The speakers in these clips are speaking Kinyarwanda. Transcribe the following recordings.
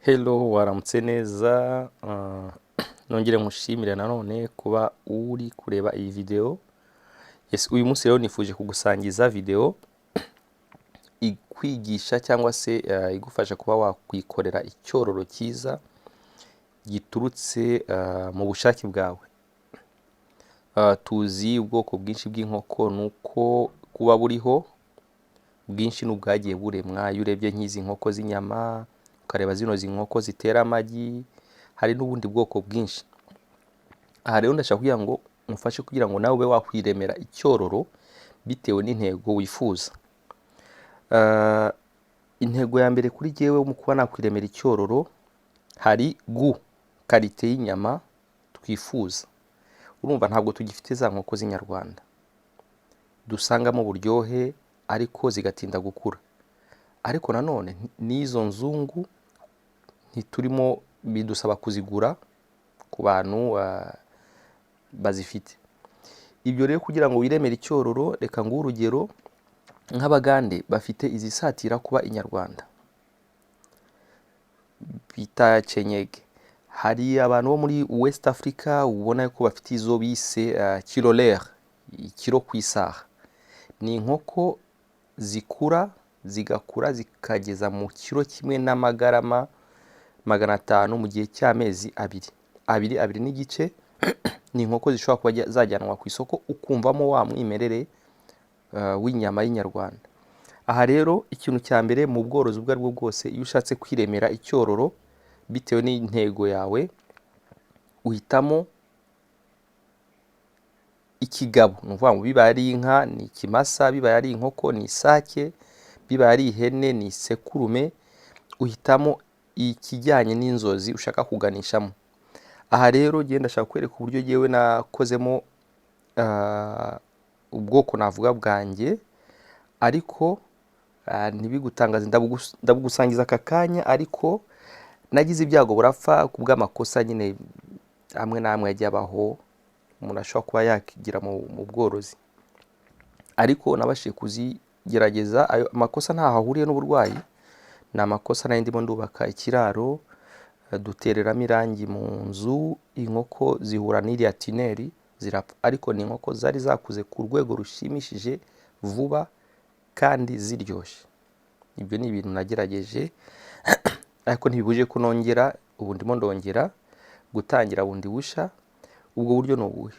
Hello, waramutse neza. Nongere nkushimire nanone kuba uri kureba iyi video. Yes, uyu munsi rero nifuje kugusangiza video ikwigisha cyangwa se igufasha kuba wakwikorera icyororo cyiza giturutse mu bushake bwawe. Tuzi ubwoko bwinshi bw'inkoko nuko kuba buriho bwinshi n'ubwagiye buremwa. Iyo urebye nk'izi nkoko z'inyama, ukareba zino nkoko zitera amagi, hari n'ubundi bwoko bwinshi. Aha rero ndashaka kugira ngo mufashe kugira ngo nawe ube wakwiremera icyororo bitewe n'intego wifuza. Intego ya mbere kuri jyewe mu kuba nakwiremera icyororo, hari karite y'inyama twifuza. Urumva ntabwo tugifite za nkoko z'inyarwanda dusangamo uburyohe ariko zigatinda gukura. Ariko nanone n'izo nzungu ntiturimo, bidusaba kuzigura ku bantu bazifite. Ibyo rero kugira ngo wiremere icyororo, reka nguhe urugero. Nk'Abagande bafite izisatira kuba inyarwanda bita Kenyege. Hari abantu bo muri West Africa ubona ko bafite izo bise kirolere, ikiro ku isaha. Ni inkoko zikura zigakura zikageza mu kiro kimwe n'amagarama 500 mu gihe cy'amezi abiri n'igice. Ni inkoko zishobora kuba zajyanwa ku isoko ukumvamo wa mwimerere w'inyama y'inyarwanda. Aha rero ikintu cya mbere mu bworozi ubwo aribwo bwose, iyo ushatse kwiremera icyororo bitewe n'intego yawe, uhitamo ikigabo. Ni ukuvuga ngo bibaye ari inka ni ikimasa, bibaye ari inkoko ni isake, bibaye ari ihene ni isekurume. Uhitamo ikijyanye n'inzozi ushaka kuganishamo. Aha rero genda ndashaka kwereka uburyo jyewe nakozemo ubwoko navuga bwanjye, ariko ntibigutangaze, ndabugusangiza aka kanya. Ariko nagize ibyago burapfa ku bw'amakosa nyine amwe n'amwe yagiye abaho umuntu ashobora kuba yakigira mu bworozi, ariko nabashije kuzigerageza. Ayo makosa ntaho ahuriye n'uburwayi. Ni amakosa nari ndimo ndubaka ikiraro, dutereramo irangi mu nzu, inkoko zihura n'iriya tineri zirapfa. Ariko ni inkoko zari zakuze ku rwego rushimishije vuba kandi ziryoshye. Ibyo ni ibintu nagerageje ariko ntibibuje ko nongera. Ubu ndimo ndongera gutangira bundi busha. Ubwo buryo ni ubuhe?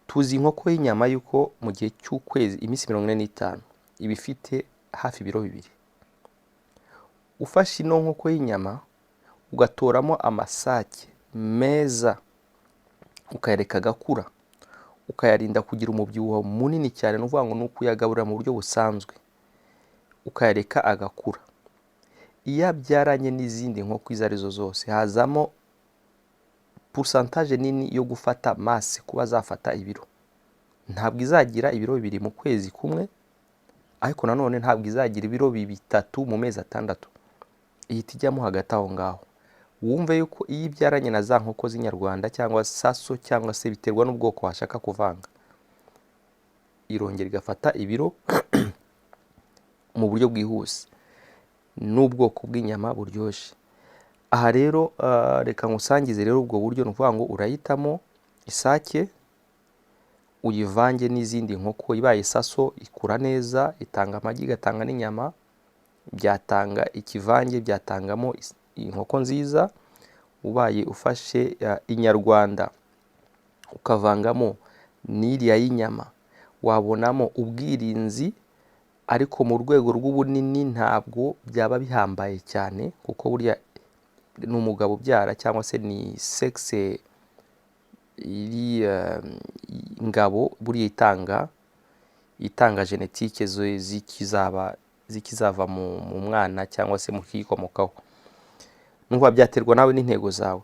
Tuzi inkoko y'inyama yuko mu gihe cy'ukwezi, iminsi 45, iba ifite hafi ibiro 2. Ufashe ino nkoko y'inyama ugatoramo amasake meza, ukayareka agakura, ukayarinda kugira umubyibuho munini cyane. Ni ukuvuga ngo ni ukuyagaburira mu buryo busanzwe, ukayareka agakura. Iyo abyaranye n'izindi nkoko izo arizo zose, hazamo pourcentage nini yo gufata masse, kuba zafata ibiro. Ntabwo izagira ibiro 2 mu kwezi kumwe, ariko nanone ntabwo izagira ibiro 3 mu mezi 6. Ihita ijyamo hagati aho ngaho. Wumve yuko iyo ibyaranye na za nkoko z'inyarwanda cyangwa saso, cyangwa se biterwa n'ubwoko washaka kuvanga, irongera igafata ibiro mu buryo bwihuse, n'ubwoko bw'inyama buryoshye. Aha rero reka ngusangize rero ubwo buryo. Ni ukuvuga ngo urahitamo isake uyivange n'izindi nkoko. Ibaye saso ikura neza, itanga amagi, igatanga n'inyama, byatanga ikivange, byatangamo inkoko nziza. Ubaye ufashe inyarwanda ukavangamo n'iriya y'inyama, wabonamo ubwirinzi, ariko mu rwego rw'ubunini ntabwo byaba bihambaye cyane, kuko burya ni umugabo ubyara cyangwa se ni sexe iri ingabo buriya itanga genetike zikizava mu mwana cyangwa se mu kiyikomokaho. Nuko byaterwa nawe n'intego zawe.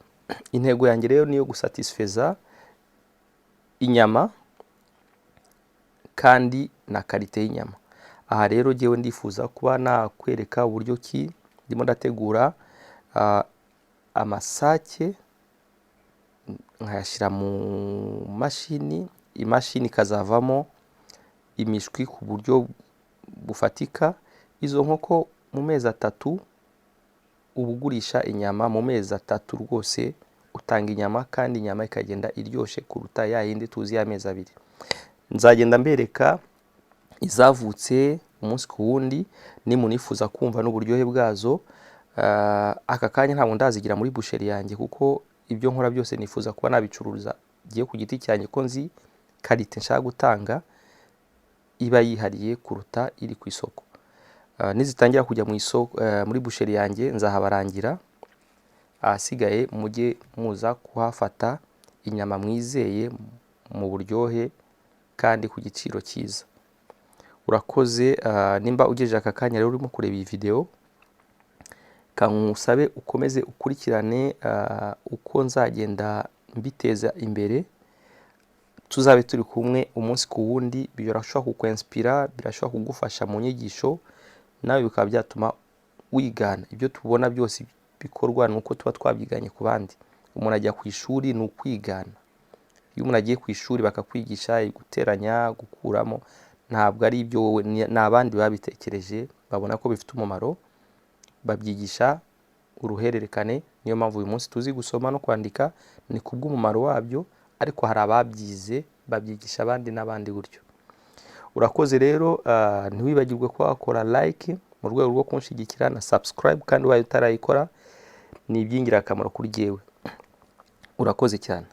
Intego yanjye rero niyo gusatisfeza inyama kandi na karite y'inyama. Aha rero jyewe ndifuza kuba nakwereka uburyo ki ndimo ndategura amasake, nkayashyira mu mashini, imashini ikazavamo imishwi ku buryo bufatika. Izo nkoko mu mezi 3 uba ugurisha inyama mu mezi 3 rwose utanga inyama, kandi inyama ikagenda iryoshye kuruta ya yindi tuzi y'amezi 2. Nzagenda mbereka izavutse umunsi ku wundi nimunifuza kumva n'uburyohe bwazo. Aka kanya ntabwo ndazigira muri busheri yanjye kuko ibyo nkora byose nifuza kuba nabicuruza giye ku giti cyanjye, ko nzi karite nshaka gutanga iba yihariye kuruta iri ku isoko. Nizitangira kujya mu isoko muri busheri yanjye nzahabarangira, ahasigaye mujye muza kuhafata inyama mwizeye mu buryohe kandi ku giciro cyiza. Urakoze. Nimba ugejeje aka kanya rero urimo kureba iyi video, kangusabe ukomeze ukurikirane uko nzagenda mbiteza imbere, tuzabe turi kumwe umunsi ku wundi. Birashobora kukwinspira, birashobora kugufasha mu nyigisho, nawe bikaba byatuma wigana ibyo tubona byose bikorwa nuko tuba twabyiganye ku bandi. Umuntu ajya ku ishuri ni ukwigana. Iyo umuntu agiye ku ishuri bakakwigisha guteranya, gukuramo, ntabwo ari ibyo wowe, ni abandi babitekereje babona ko bifite umumaro, babyigisha uruhererekane. Niyo mpamvu uyu munsi tuzi gusoma no kwandika, ni kubw'umumaro wabyo, ariko hari ababyize babyigisha abandi n'abandi gutyo. Urakoze rero. Ntiwibagirwe ko wakora like mu rwego rwo kunshigikira, na subscribe kandi wayo utarayikora, ni iby'ingirakamaro kuri jyewe. Urakoze cyane.